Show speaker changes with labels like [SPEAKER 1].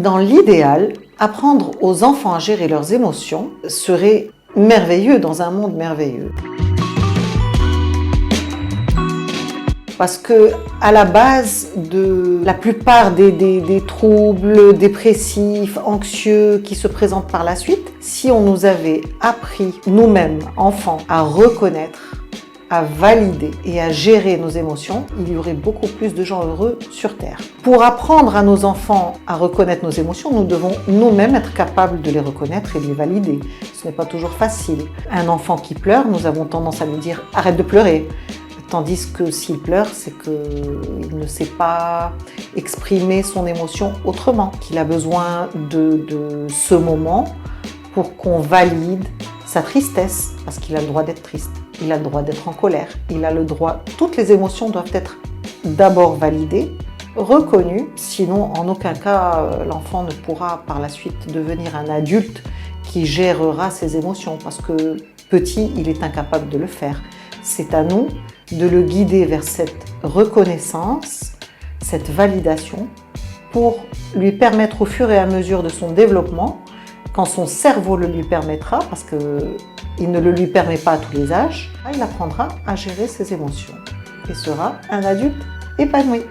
[SPEAKER 1] Dans l'idéal, apprendre aux enfants à gérer leurs émotions serait merveilleux dans un monde merveilleux. Parce que à la base de la plupart des troubles dépressifs, anxieux qui se présentent par la suite, si on nous avait appris nous-mêmes, enfants, à reconnaître, à valider et à gérer nos émotions, il y aurait beaucoup plus de gens heureux sur Terre. Pour apprendre à nos enfants à reconnaître nos émotions, nous devons nous-mêmes être capables de les reconnaître et de les valider. Ce n'est pas toujours facile. Un enfant qui pleure, nous avons tendance à lui dire « arrête de pleurer ». Tandis que s'il pleure, c'est qu'il ne sait pas exprimer son émotion autrement, qu'il a besoin de ce moment pour qu'on valide sa tristesse, parce qu'il a le droit d'être triste, il a le droit d'être en colère, il a le droit... Toutes les émotions doivent être d'abord validées, reconnues, sinon en aucun cas l'enfant ne pourra par la suite devenir un adulte qui gérera ses émotions, parce que petit, il est incapable de le faire. C'est à nous de le guider vers cette reconnaissance, cette validation, pour lui permettre au fur et à mesure de son développement, quand son cerveau le lui permettra, parce qu'il ne le lui permet pas à tous les âges, il apprendra à gérer ses émotions et sera un adulte épanoui.